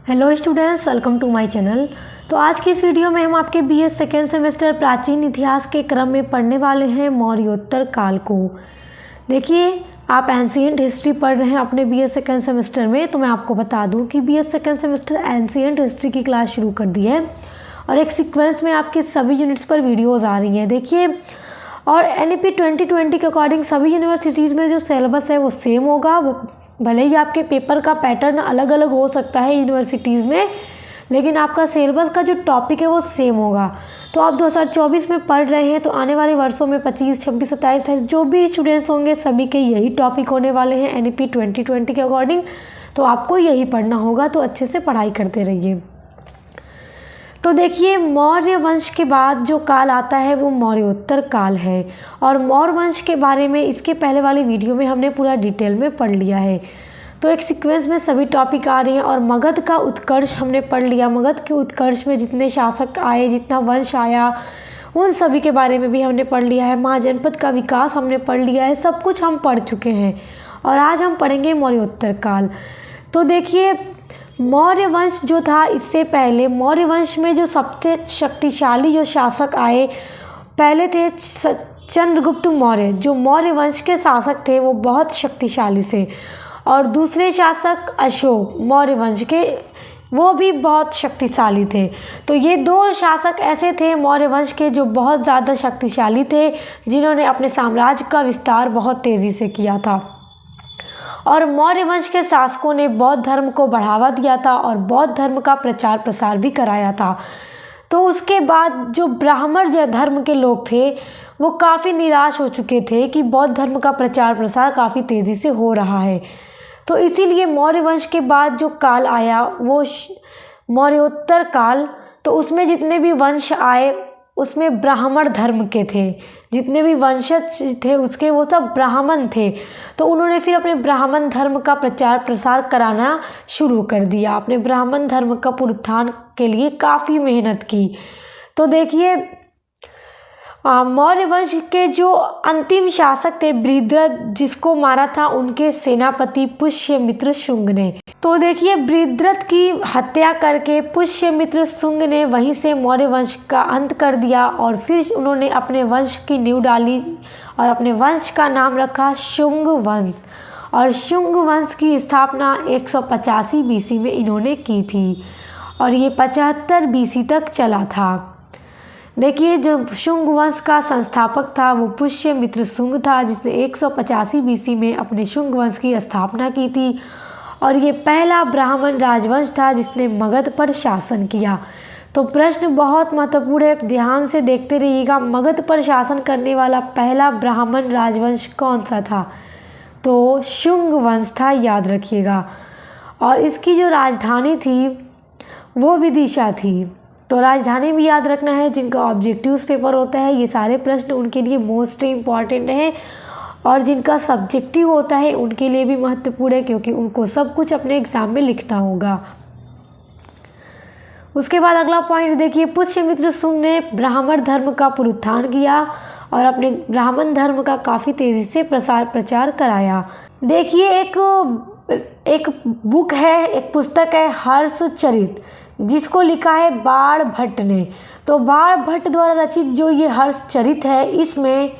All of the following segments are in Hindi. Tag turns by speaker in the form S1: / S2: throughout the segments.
S1: Hello students, welcome to my channel. तो आज की इस वीडियो में हम आपके बीएस सेकेंड सेमेस्टर प्राचीन इतिहास के क्रम में पढ़ने वाले हैं मौर्योत्तर काल को। देखिए, आप एंशिएंट हिस्ट्री पढ़ रहे हैं अपने बीएस सेकेंड सेमेस्टर में, तो मैं आपको बता दूं कि BS second semester ancient history की क्लास शुरू कर दी है और एक सीक्वेंस में आपके सभी यूनिट्स पर वीडियोज़ आ रही हैं। देखिए, और एनईपी 2020 के अकॉर्डिंग सभी यूनिवर्सिटीज़ में जो सिलेबस है वो सेम होगा। भले ही आपके पेपर का पैटर्न अलग अलग हो सकता है यूनिवर्सिटीज़ में, लेकिन आपका सिलेबस का जो टॉपिक है वो सेम होगा। तो आप 2024 में पढ़ रहे हैं, तो आने वाले वर्षों में 25, 26, 27, 28 जो भी स्टूडेंट्स होंगे सभी के यही टॉपिक होने वाले हैं एनईपी 2020 के अकॉर्डिंग। तो आपको यही पढ़ना होगा, तो अच्छे से पढ़ाई करते रहिए। तो देखिए, मौर्य वंश के बाद जो काल आता है वो मौर्योत्तर काल है। और मौर्य वंश के बारे में इसके पहले वाली वीडियो में हमने पूरा डिटेल में पढ़ लिया है। तो एक सीक्वेंस में सभी टॉपिक आ रहे हैं और मगध का उत्कर्ष हमने पढ़ लिया। मगध के उत्कर्ष में जितने शासक आए, जितना वंश आया, उन सभी के बारे में भी हमने पढ़ लिया है। महाजनपद का विकास हमने पढ़ लिया है, सब कुछ हम पढ़ चुके हैं। और आज हम पढ़ेंगे मौर्योत्तर काल। तो देखिए, मौर्य वंश जो था, इससे पहले मौर्य वंश में जो सबसे शक्तिशाली जो शासक आए, पहले थे चंद्रगुप्त मौर्य। जो मौर्य वंश के शासक थे वो बहुत शक्तिशाली थे। और दूसरे शासक अशोक, मौर्य वंश के, वो भी बहुत शक्तिशाली थे। तो ये दो शासक ऐसे थे मौर्य वंश के जो बहुत ज़्यादा शक्तिशाली थे, जिन्होंने अपने साम्राज्य का विस्तार बहुत तेज़ी से किया था। और मौर्य वंश के शासकों ने बौद्ध धर्म को बढ़ावा दिया था और बौद्ध धर्म का प्रचार प्रसार भी कराया था। तो उसके बाद जो ब्राह्मण धर्म के लोग थे वो काफ़ी निराश हो चुके थे कि बौद्ध धर्म का प्रचार प्रसार काफ़ी तेज़ी से हो रहा है। तो इसीलिए मौर्य वंश के बाद जो काल आया वो मौर्योत्तर काल। तो उसमें जितने भी वंश आए उसमें ब्राह्मण धर्म के थे, जितने भी वंशज थे उसके वो सब ब्राह्मण थे। तो उन्होंने फिर अपने ब्राह्मण धर्म का प्रचार प्रसार कराना शुरू कर दिया। अपने ब्राह्मण धर्म का पुनरुत्थान के लिए काफ़ी मेहनत की। तो देखिए, मौर्य वंश के जो अंतिम शासक थे बृहद्रथ, जिसको मारा था उनके सेनापति पुष्यमित्र शुंग ने। तो देखिए, बृहद्रथ की हत्या करके पुष्यमित्र शुंग ने वहीं से मौर्य वंश का अंत कर दिया और फिर उन्होंने अपने वंश की नींव डाली और अपने वंश का नाम रखा शुंग वंश। और शुंग वंश की स्थापना 185 बीसी में इन्होंने की थी और ये 75 बीसी तक चला था। देखिए, जो शुंग वंश का संस्थापक था वो पुष्यमित्र शुंग था, जिसने 185 बीसी में अपने शुंग वंश की स्थापना की थी। और ये पहला ब्राह्मण राजवंश था जिसने मगध पर शासन किया। तो प्रश्न बहुत महत्वपूर्ण है, ध्यान से देखते रहिएगा। मगध पर शासन करने वाला पहला ब्राह्मण राजवंश कौन सा था? तो शुंग वंश था, याद रखिएगा। और इसकी जो राजधानी थी वो विदिशा थी। तो राजधानी भी याद रखना है। जिनका ऑब्जेक्टिव्स पेपर होता है, ये सारे प्रश्न उनके लिए मोस्ट इम्पॉर्टेंट हैं। और जिनका सब्जेक्टिव होता है उनके लिए भी महत्वपूर्ण है, क्योंकि उनको सब कुछ अपने एग्जाम में लिखना होगा। उसके बाद अगला पॉइंट देखिए, पुष्यमित्र शुंग ने ब्राह्मण धर्म का पुनरुत्थान किया और अपने ब्राह्मण धर्म का काफ़ी तेज़ी से प्रचार कराया। देखिए, एक बुक है, एक पुस्तक है हर्षचरित, जिसको लिखा है बाण भट्ट ने। तो बाण भट्ट द्वारा रचित जो ये हर्षचरित है, इसमें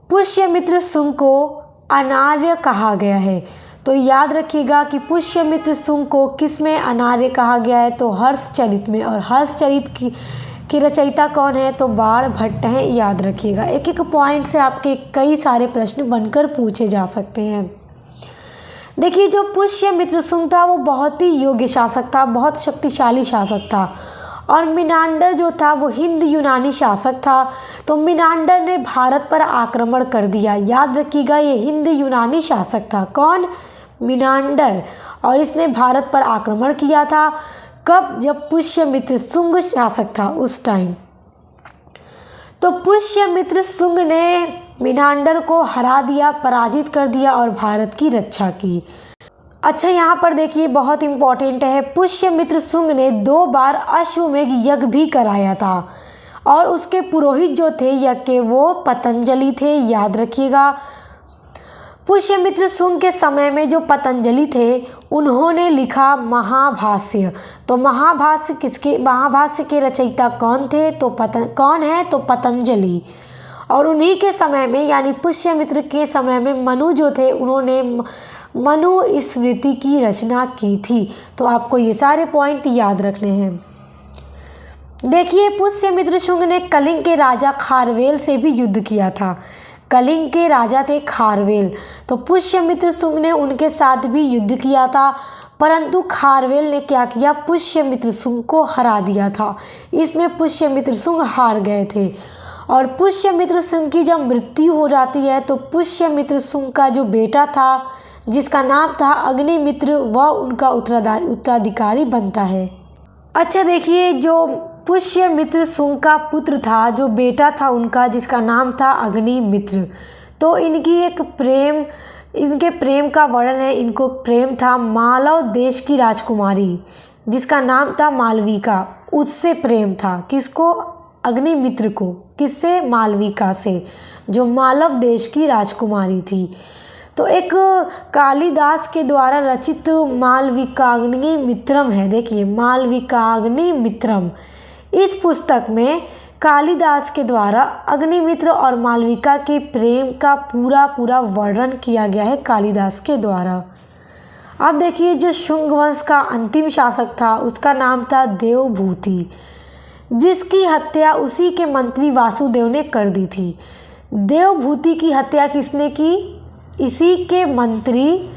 S1: पुष्यमित्र शुंग को अनार्य कहा गया है। तो याद रखिएगा कि पुष्यमित्र शुंग को किस में अनार्य कहा गया है? तो हर्षचरित में। और हर्षचरित की रचयिता कौन है? तो बाण भट्ट हैं, याद रखिएगा। एक एक पॉइंट से आपके कई सारे प्रश्न बनकर पूछे जा सकते हैं। देखिए, जो पुष्यमित्र शुंग था वो बहुत ही योग्य शासक था, बहुत शक्तिशाली शासक था। और मिनांडर जो था वो हिंद यूनानी शासक था। तो मिनांडर ने भारत पर आक्रमण कर दिया। याद रखिएगा, ये हिंद यूनानी शासक था। कौन? मिनांडर। और इसने भारत पर आक्रमण किया था। कब? जब पुष्यमित्र शुंग शासक था उस टाइम। तो पुष्यमित्र शुंग ने मिनांडर को हरा दिया, पराजित कर दिया और भारत की रक्षा की। अच्छा, यहाँ पर देखिए बहुत इम्पोर्टेंट है, पुष्यमित्र शुंग ने 2 बार अश्वमेध यज्ञ भी कराया था और उसके पुरोहित जो थे यज्ञ के वो पतंजलि थे, याद रखिएगा। पुष्यमित्र शुंग के समय में जो पतंजलि थे उन्होंने लिखा महाभाष्य। तो महाभाष्य के रचयिता कौन थे? कौन है? तो पतंजलि। और उन्हीं के समय में यानी पुष्यमित्र के समय में मनु जो थे उन्होंने मनु स्मृति की रचना की थी। तो आपको ये सारे पॉइंट याद रखने हैं। देखिए, पुष्यमित्र शुंग ने कलिंग के राजा खारवेल से भी युद्ध किया था। कलिंग के राजा थे खारवेल, तो पुष्यमित्र शुंग ने उनके साथ भी युद्ध किया था, परंतु खारवेल ने क्या किया? पुष्यमित्र शुंग को हरा दिया था। इसमें पुष्यमित्र शुंग हार गए थे। और पुष्यमित्र शुंग की जब मृत्यु हो जाती है तो पुष्यमित्र शुंग का जो बेटा था जिसका नाम था अग्निमित्र, वह उनका उत्तराधिकारी बनता है। अच्छा, देखिए, जो पुष्यमित्र शुंग का पुत्र था, जो बेटा था उनका जिसका नाम था अग्निमित्र, तो इनके प्रेम का वर्णन है। इनको प्रेम था मालव देश की राजकुमारी जिसका नाम था मालविका, उससे प्रेम था। किसको? अग्निमित्र को। किससे? मालविका से, जो मालव देश की राजकुमारी थी। तो एक कालिदास के द्वारा रचित मालविकाग्निमित्रम है। देखिए, मालविकाग्निमित्रम, इस पुस्तक में कालिदास के द्वारा अग्निमित्र और मालविका के प्रेम का पूरा वर्णन किया गया है कालिदास के द्वारा। अब देखिए, जो शुंग वंश का अंतिम शासक था उसका नाम था देवभूति, जिसकी हत्या उसी के मंत्री वासुदेव ने कर दी थी। देवभूति की हत्या किसने की? इसी के मंत्री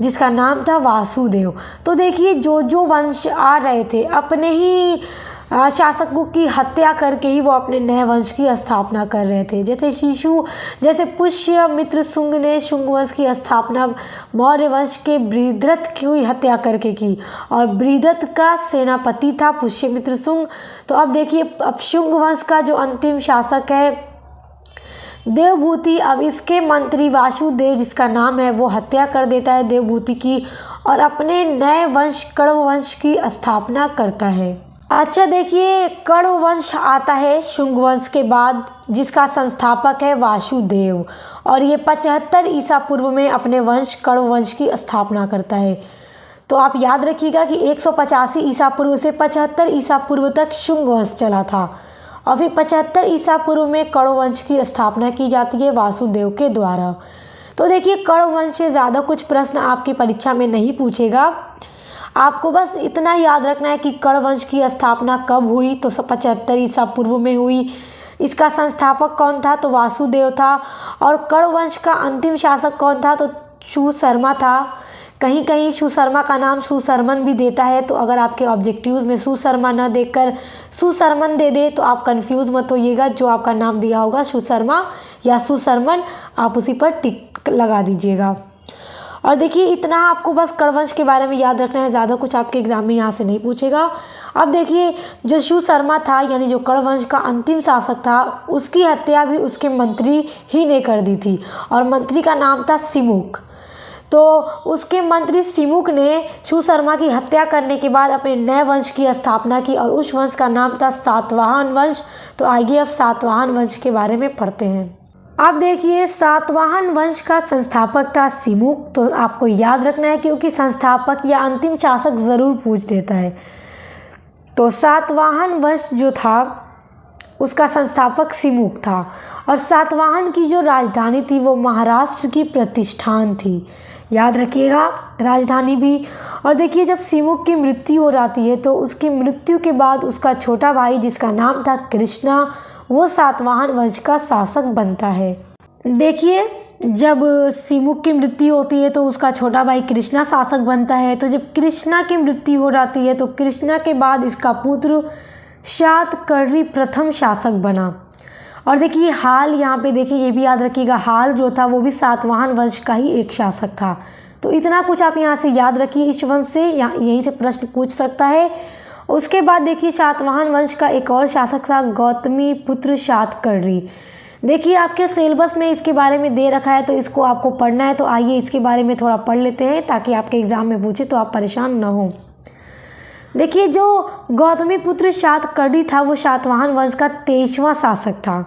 S1: जिसका नाम था वासुदेव। तो देखिए, जो वंश आ रहे थे अपने ही शासकों की हत्या करके ही वो अपने नए वंश की स्थापना कर रहे थे। जैसे पुष्यमित्र शुंग ने शुंग वंश की स्थापना मौर्य वंश के बृहद्रथ की हत्या करके की, और बृहद्रथ का सेनापति था पुष्यमित्र शुंग। तो अब देखिए, अब शुंग वंश का जो अंतिम शासक है देवभूति, अब इसके मंत्री वासुदेव जिसका नाम है वो हत्या कर देता है देवभूति की, और अपने नए वंश कण्व वंश की स्थापना करता है। अच्छा, देखिए, कण्व वंश आता है शुंग वंश के बाद, जिसका संस्थापक है वासुदेव, और ये 75 ईसा पूर्व में अपने वंश कण्व वंश की स्थापना करता है। तो आप याद रखिएगा कि 185 ईसा पूर्व से 75 ईसा पूर्व तक शुंग वंश चला था, और फिर 75 ईसा पूर्व में कण्व वंश की स्थापना की जाती है वासुदेव के द्वारा। तो देखिए, कण्व वंश से ज़्यादा कुछ प्रश्न आपकी परीक्षा में नहीं पूछेगा। आपको बस इतना याद रखना है कि कण्व वंश की स्थापना कब हुई? तो 75 ईसा पूर्व में हुई। इसका संस्थापक कौन था? तो वासुदेव था। और कण्व वंश का अंतिम शासक कौन था? तो सुशर्मा था। कहीं कहीं सुशर्मा का नाम सुशर्मन भी देता है, तो अगर आपके ऑब्जेक्टिव्स में सुशर्मा न देकर सुशर्मन दे दे तो आप कंफ्यूज मत होइएगा। जो आपका नाम दिया होगा सुशर्मा या सुशर्मन, आप उसी पर टिक लगा दीजिएगा। और देखिए, इतना आपको बस कण्व वंश के बारे में याद रखना है, ज़्यादा कुछ आपके एग्जाम में यहाँ से नहीं पूछेगा। अब देखिए, जो सुशर्मा था यानी जो कण्व वंश का अंतिम शासक था, उसकी हत्या भी उसके मंत्री ही ने कर दी थी, और मंत्री का नाम था सिमुक। तो उसके मंत्री सिमुक ने सुशर्मा की हत्या करने के बाद अपने नए वंश की स्थापना की, और उस वंश का नाम था सातवाहन वंश। तो आइए अब सातवाहन वंश के बारे में पढ़ते हैं। अब देखिए, सातवाहन वंश का संस्थापक था सिमुक। तो आपको याद रखना है क्योंकि संस्थापक या अंतिम शासक ज़रूर पूछ देता है। तो सातवाहन वंश जो था उसका संस्थापक सिमुक था, और सातवाहन की जो राजधानी थी वो महाराष्ट्र की प्रतिष्ठान थी। याद रखिएगा, राजधानी भी। और देखिए, जब सिमुक की मृत्यु हो जाती है तो उसकी मृत्यु के बाद उसका छोटा भाई जिसका नाम था कृष्णा, वो सातवाहन वंश का शासक बनता है। देखिए, जब सिमुक की मृत्यु होती है तो उसका छोटा भाई कृष्णा शासक बनता है। तो जब कृष्णा की मृत्यु हो जाती है तो कृष्णा के बाद इसका पुत्र शातकर्णी प्रथम शासक बना। और देखिए, हाल यहाँ पे देखिए, ये भी याद रखिएगा, हाल जो था वो भी सातवाहन वंश का ही एक शासक था। तो इतना कुछ आप यहाँ से याद रखिए इस वंश से, यहीं से प्रश्न पूछ सकता है। उसके बाद देखिए, सातवाहन वंश का एक और शासक था गौतमी पुत्र शातकर्णी। देखिए, आपके सिलेबस में इसके बारे में दे रखा है, तो इसको आपको पढ़ना है। तो आइए इसके बारे में थोड़ा पढ़ लेते हैं ताकि आपके एग्जाम में पूछे तो आप परेशान न हो। देखिए, जो गौतमी पुत्र शातकर्णी था वो सातवाहन वंश का 23वां शासक था।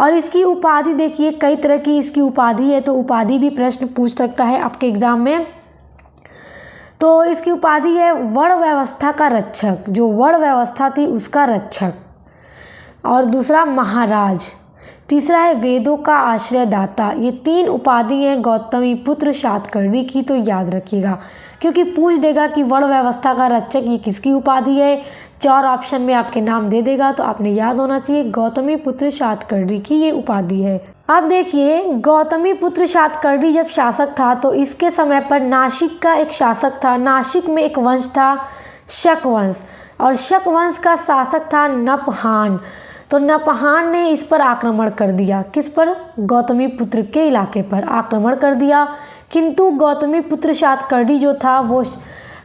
S1: और इसकी उपाधि देखिए, कई तरह की इसकी उपाधि है, तो उपाधि भी प्रश्न पूछ सकता है आपके एग्ज़ाम में। तो इसकी उपाधि है वर्ण व्यवस्था का रक्षक, जो वर्ण व्यवस्था थी उसका रक्षक। और दूसरा महाराज, तीसरा है वेदों का आश्रयदाता। ये 3 उपाधि हैं गौतमीपुत्र सातकर्णी की, तो याद रखिएगा, क्योंकि पूछ देगा कि वर्ण व्यवस्था का रक्षक ये किसकी उपाधि है। 4 ऑप्शन में आपके नाम दे देगा, तो आपने याद होना चाहिए गौतमीपुत्र सातकर्णी की ये उपाधि है। अब देखिए, गौतमीपुत्र सातकर्णी जब शासक था तो इसके समय पर नासिक का एक शासक था। नासिक में एक वंश था शक वंश, और शक वंश का शासक था नपहान। तो नपहान ने इस पर आक्रमण कर दिया, किस पर? गौतमीपुत्र के इलाके पर आक्रमण कर दिया। किंतु गौतमीपुत्र सातकर्णी जो था वो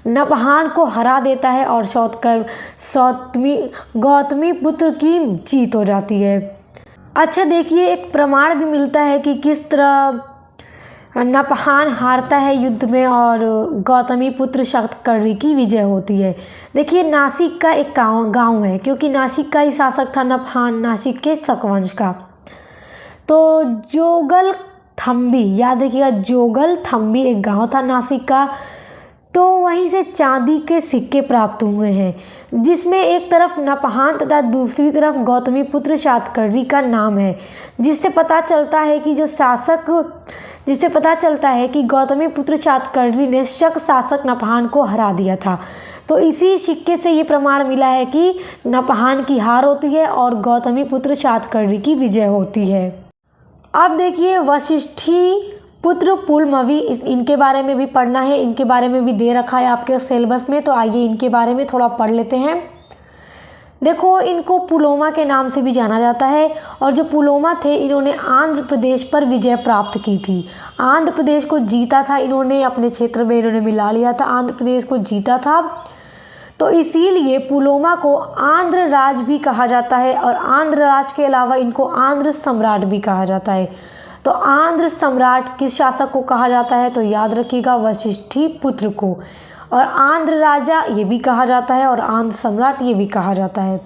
S1: नपहान को हरा देता है और गौतमीपुत्र की जीत हो जाती है। अच्छा देखिए, एक प्रमाण भी मिलता है कि किस तरह नपहान हारता है युद्ध में और गौतमीपुत्र सातकर्णी की विजय होती है। देखिए, नासिक का एक गांव है, क्योंकि नासिक का ही शासक था नपहान, नासिक के शक वंश का। तो जोगल थम्बी, याद रखिएगा, जोगल थम्बी एक गांव था नासिक का। तो वहीं से चांदी के सिक्के प्राप्त हुए हैं, जिसमें एक तरफ नपहान तथा दूसरी तरफ गौतमीपुत्र सातकर्णी का नाम है, जिससे पता चलता है कि गौतमीपुत्र सातकर्णी ने शक शासक नपहान को हरा दिया था। तो इसी सिक्के से ये प्रमाण मिला है कि नपहान की हार होती है और गौतमीपुत्र सातकर्णी की विजय होती है। अब देखिए, वशिष्ठी पुत्र पुलमवी, इनके बारे में भी पढ़ना है, इनके बारे में भी दे रखा है आपके सिलेबस में, तो आइए इनके बारे में थोड़ा पढ़ लेते हैं। देखो, इनको पुलोमा के नाम से भी जाना जाता है, और जो पुलोमा थे इन्होंने आंध्र प्रदेश पर विजय प्राप्त की थी। आंध्र प्रदेश को जीता था इन्होंने, अपने क्षेत्र में इन्होंने मिला लिया था, आंध्र प्रदेश को जीता था। तो इसीलिए पुलोमा को आंध्र राज भी कहा जाता है, और आंध्र राज के अलावा इनको आंध्र सम्राट भी कहा जाता है। तो आंध्र सम्राट किस शासक को कहा जाता है? तो याद रखिएगा, वशिष्ठी पुत्र को। और आंध्र राजा ये भी कहा जाता है और आंध्र सम्राट ये भी कहा जाता है।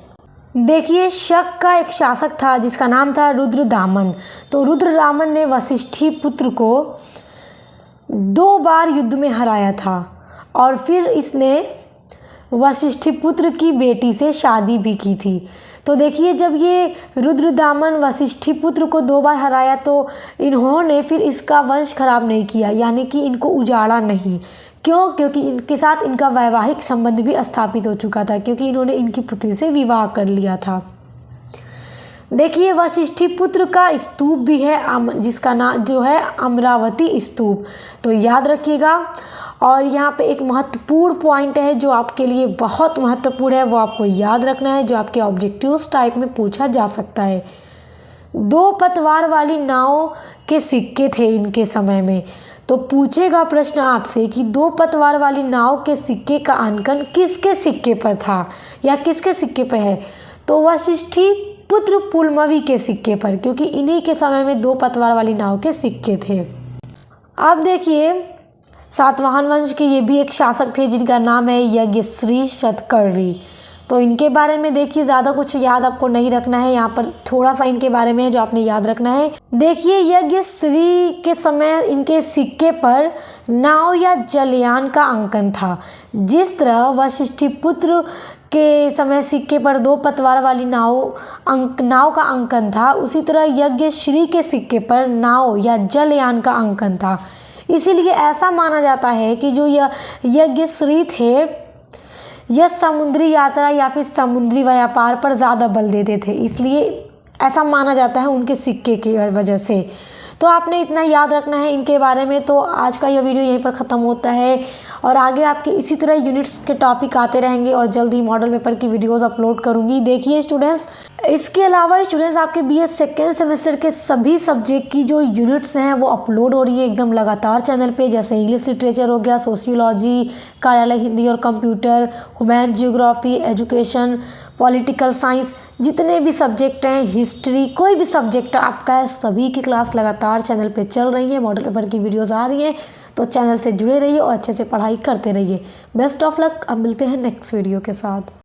S1: देखिए, शक का एक शासक था जिसका नाम था रुद्रदामन। तो रुद्रदामन ने वशिष्ठी पुत्र को 2 बार युद्ध में हराया था, और फिर इसने वशिष्ठी पुत्र की बेटी से शादी भी की थी। तो देखिए, जब ये रुद्रदामन वशिष्ठी पुत्र को 2 बार हराया तो इन्होंने फिर इसका वंश खराब नहीं किया, यानी कि इनको उजाड़ा नहीं। क्यों? क्योंकि इनके साथ इनका वैवाहिक संबंध भी स्थापित हो चुका था, क्योंकि इन्होंने इनकी पुत्री से विवाह कर लिया था। देखिए, वशिष्ठी पुत्र का स्तूप भी है, जिसका नाम जो है अमरावती स्तूप, तो याद रखिएगा। और यहाँ पे एक महत्वपूर्ण पॉइंट है जो आपके लिए बहुत महत्वपूर्ण है, वो आपको याद रखना है, जो आपके ऑब्जेक्टिव्स टाइप में पूछा जा सकता है। 2 पतवार वाली नाव के सिक्के थे इनके समय में। तो पूछेगा प्रश्न आपसे कि 2 पतवार वाली नाव के सिक्के का अंकन किसके सिक्के पर था या किसके सिक्के पर है? तो वशिष्ठी पुत्र पुलमवी के सिक्के पर, क्योंकि इन्हीं के समय में 2 पतवार वाली नाव के सिक्के थे। अब देखिए, सातवाहन वंश के ये भी एक शासक थे जिनका नाम है यज्ञश्री सातकर्णी। तो इनके बारे में देखिए, ज़्यादा कुछ याद आपको नहीं रखना है, यहाँ पर थोड़ा सा इनके बारे में है जो आपने याद रखना है। देखिए, यज्ञश्री के समय इनके सिक्के पर नाव या जलयान का अंकन था। जिस तरह वशिष्ठी पुत्र के समय सिक्के पर 2 पतवार वाली नाव का अंकन था, उसी तरह यज्ञश्री के सिक्के पर नाव या जलयान का अंकन था। इसीलिए ऐसा माना जाता है कि जो यज्ञश्री थे यह समुद्री यात्रा या फिर समुद्री व्यापार पर ज़्यादा बल देते थे, इसलिए ऐसा माना जाता है उनके सिक्के की वजह से। तो आपने इतना याद रखना है इनके बारे में। तो आज का यह वीडियो यहीं पर ख़त्म होता है, और आगे आपके इसी तरह यूनिट्स के टॉपिक आते रहेंगे और जल्दी मॉडल पेपर की वीडियोस अपलोड करूंगी। देखिए स्टूडेंट्स, इसके अलावा स्टूडेंट्स आपके बीएस सेकेंड सेमेस्टर के सभी सब्जेक्ट की जो यूनिट्स हैं वो अपलोड हो रही है एकदम लगातार चैनल पे, जैसे इंग्लिश लिटरेचर हो गया, सोशियोलॉजी, कार्यालय हिंदी और computer, human geography, education, political science, जितने भी सब्जेक्ट हैं, हिस्ट्री, कोई भी सब्जेक्ट आपका है, सभी की क्लास लगातार चैनल पे चल रही है। मॉडल पेपर की वीडियोस आ रही हैं, तो चैनल से जुड़े रहिए और अच्छे से पढ़ाई करते रहिए। Best of luck. अब मिलते हैं नेक्स्ट वीडियो के साथ।